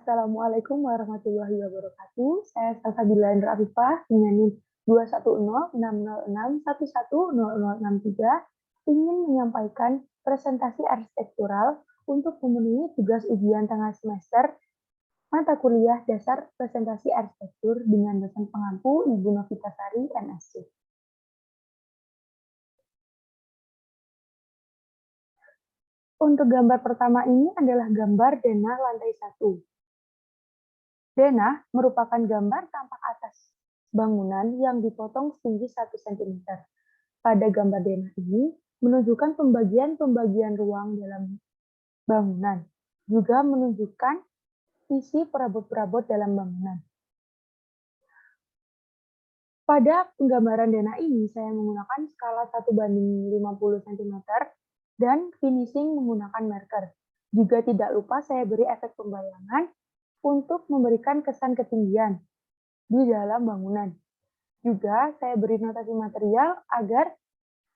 Assalamualaikum warahmatullahi wabarakatuh. Saya Salsabila Indra Afifah dengan NIM 2106061110063 ingin menyampaikan presentasi arsitektural untuk memenuhi tugas ujian tengah semester mata kuliah dasar presentasi arsitektur dengan dosen pengampu Ibu Novitasari, MSc. Untuk gambar pertama ini adalah gambar denah lantai 1. Denah merupakan gambar tampak atas bangunan yang dipotong setinggi 1 cm. Pada gambar denah ini menunjukkan pembagian-pembagian ruang dalam bangunan, juga menunjukkan isi perabot-perabot dalam bangunan. Pada penggambaran denah ini, saya menggunakan skala 1:50 cm dan finishing menggunakan marker. Juga tidak lupa saya beri efek pembayangan untuk memberikan kesan ketinggian di dalam bangunan. Juga saya beri notasi material agar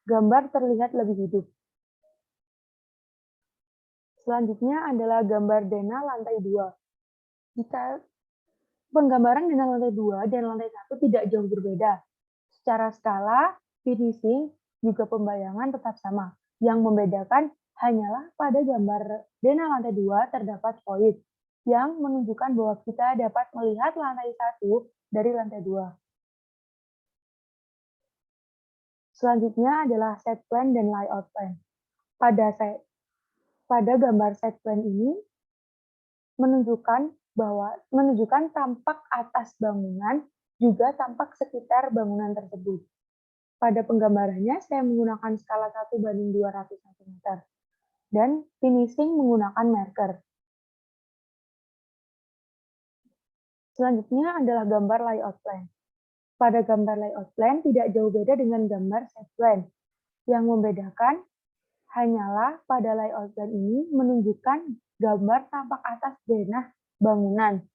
gambar terlihat lebih hidup. Selanjutnya adalah gambar denah lantai 2. Jika penggambaran denah lantai 2 dan lantai 1 tidak jauh berbeda, secara skala, finishing, juga pembayangan tetap sama. Yang membedakan hanyalah pada gambar denah lantai 2 terdapat void, yang menunjukkan bahwa kita dapat melihat lantai 1 dari lantai 2. Selanjutnya adalah set plan dan layout plan. Pada gambar set plan ini menunjukkan tampak atas bangunan, juga tampak sekitar bangunan tersebut. Pada penggambarannya, saya menggunakan skala 1:200 cm dan finishing menggunakan marker. Selanjutnya adalah gambar layout plan. Pada gambar layout plan tidak jauh beda dengan gambar set plan. Yang membedakan hanyalah pada layout plan ini menunjukkan gambar tampak atas denah bangunan.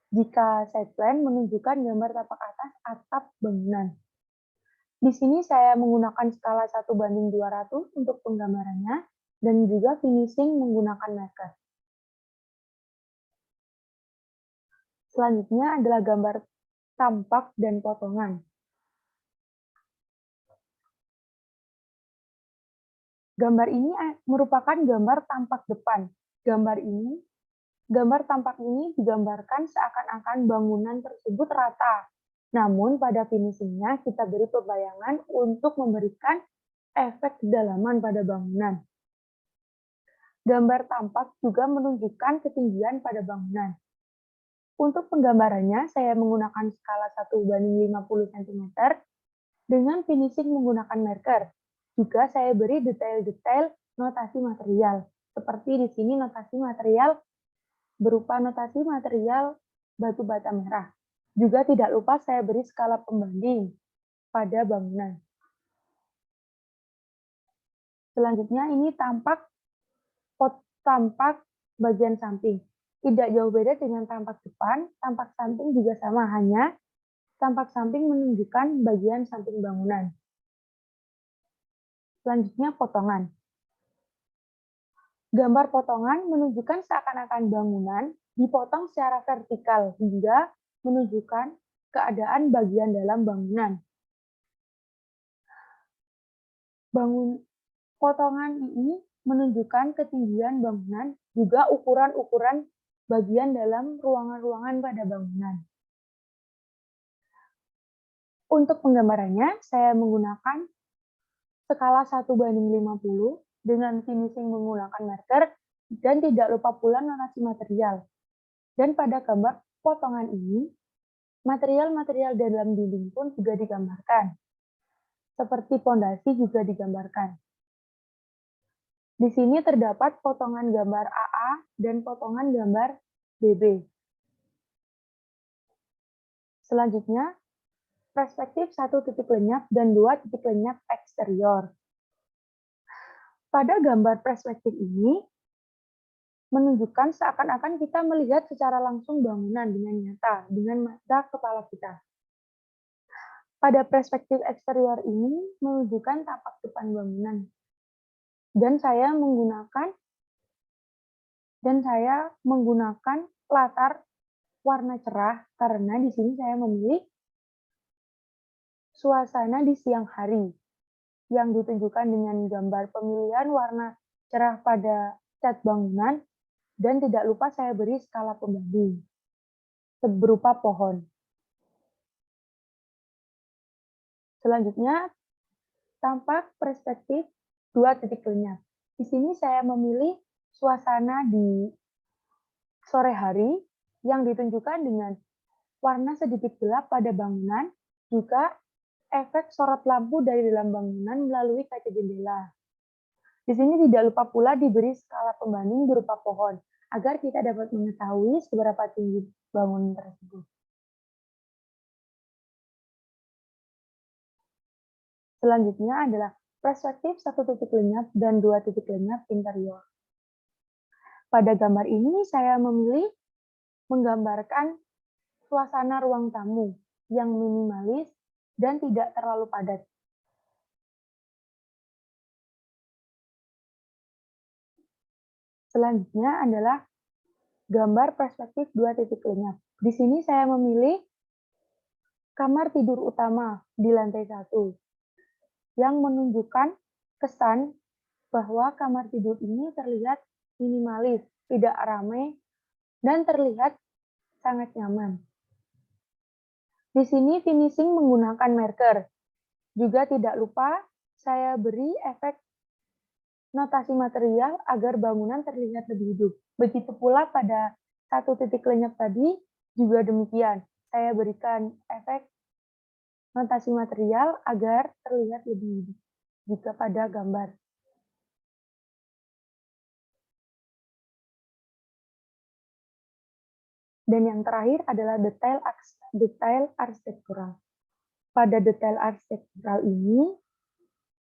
Jika set plan menunjukkan gambar tampak atas atap bangunan. Di sini saya menggunakan skala 1:200 untuk penggambarannya dan juga finishing menggunakan marker. Selanjutnya adalah gambar tampak dan potongan. Gambar ini merupakan gambar tampak depan. Gambar tampak ini digambarkan seakan-akan bangunan tersebut rata. Namun pada finishingnya kita beri pembayangan untuk memberikan efek kedalaman pada bangunan. Gambar tampak juga menunjukkan ketinggian pada bangunan. Untuk penggambarannya, saya menggunakan skala 1:50 cm dengan finishing menggunakan marker. Juga saya beri detail-detail notasi material. Seperti di sini notasi material berupa notasi material batu bata merah. Juga tidak lupa saya beri skala pembanding pada bangunan. Selanjutnya ini tampak bagian samping. Tidak jauh beda dengan tampak depan, tampak samping juga sama, hanya tampak samping menunjukkan bagian samping bangunan. Selanjutnya potongan. Gambar potongan menunjukkan seakan-akan bangunan dipotong secara vertikal hingga menunjukkan keadaan bagian dalam bangunan. Potongan ini menunjukkan ketinggian bangunan, juga ukuran-ukuran bagian dalam ruangan-ruangan pada bangunan. Untuk penggambarannya, saya menggunakan skala 1:50 dengan finishing menggunakan marker, dan tidak lupa pula notasi material. Dan pada gambar potongan ini, material-material dalam dinding pun juga digambarkan. Seperti pondasi juga digambarkan. Di sini terdapat potongan gambar AA dan potongan gambar BB. Selanjutnya, perspektif 1 titik lenyap dan 2 titik lenyap eksterior. Pada gambar perspektif ini, menunjukkan seakan-akan kita melihat secara langsung bangunan dengan nyata, dengan mata kepala kita. Pada perspektif eksterior ini, menunjukkan tampak depan bangunan. Dan saya menggunakan latar warna cerah karena di sini saya memilih suasana di siang hari yang ditunjukkan dengan gambar pemilihan warna cerah pada cat bangunan dan tidak lupa saya beri skala pembanding berupa pohon. Selanjutnya, tampak perspektif 2 titik lenyap. Di sini saya memilih suasana di sore hari yang ditunjukkan dengan warna sedikit gelap pada bangunan, juga efek sorot lampu dari dalam bangunan melalui kaca jendela. Di sini tidak lupa pula diberi skala pembanding berupa pohon, agar kita dapat mengetahui seberapa tinggi bangunan tersebut. Selanjutnya adalah perspektif 1 titik lenyap dan 2 titik lenyap interior. Pada gambar ini saya memilih menggambarkan suasana ruang tamu yang minimalis dan tidak terlalu padat. Selanjutnya adalah gambar perspektif 2 titik lenyap. Di sini saya memilih kamar tidur utama di lantai 1 yang menunjukkan kesan bahwa kamar tidur ini terlihat minimalis, tidak ramai, dan terlihat sangat nyaman. Di sini finishing menggunakan marker. Juga tidak lupa saya beri efek notasi material agar bangunan terlihat lebih hidup. Begitu pula pada 1 titik lenyap tadi juga demikian. Saya berikan efek notasi material agar terlihat lebih hidup jika pada gambar. Dan yang terakhir adalah detail arsitektural. Pada detail arsitektural ini,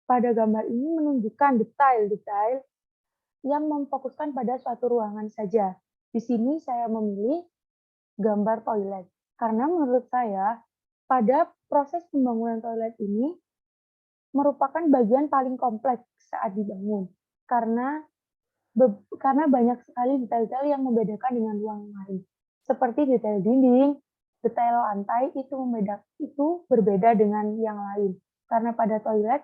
pada gambar ini menunjukkan detail-detail yang memfokuskan pada suatu ruangan saja. Di sini saya memilih gambar toilet, karena menurut saya pada proses pembangunan toilet ini merupakan bagian paling kompleks saat dibangun, karena banyak sekali detail-detail yang membedakan dengan ruang lain. Seperti detail dinding, detail lantai itu berbeda dengan yang lain. Karena pada toilet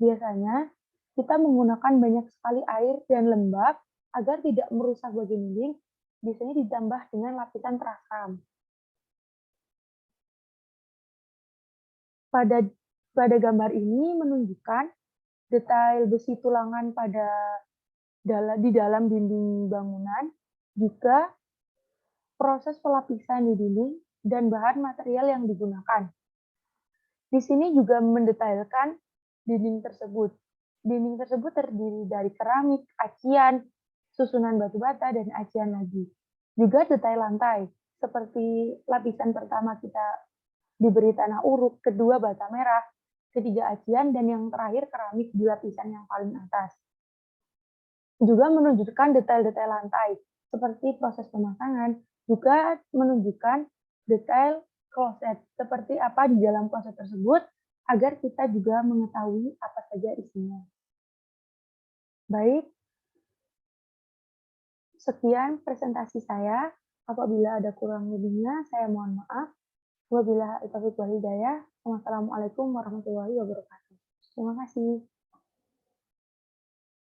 biasanya kita menggunakan banyak sekali air dan lembab agar tidak merusak bagian dinding, biasanya ditambah dengan lapisan terasam. Pada gambar ini menunjukkan detail besi tulangan di dalam dinding bangunan, juga proses pelapisan di dinding dan bahan material yang digunakan. Di sini juga mendetailkan dinding tersebut. Dinding tersebut terdiri dari keramik, acian, susunan batu bata, dan acian lagi. Juga detail lantai, seperti lapisan pertama kita diberi tanah uruk, kedua bata merah, ketiga acian, dan yang terakhir keramik di lapisan yang paling atas. Juga menunjukkan detail-detail lantai, seperti proses pemasangan, juga menunjukkan detail kloset, seperti apa di dalam kloset tersebut, agar kita juga mengetahui apa saja isinya. Baik, sekian presentasi saya. Apabila ada kurang lebihnya, saya mohon maaf. Wabillahi taufiq wal hidayah. Wassalamualaikum warahmatullahi wabarakatuh. Terima kasih.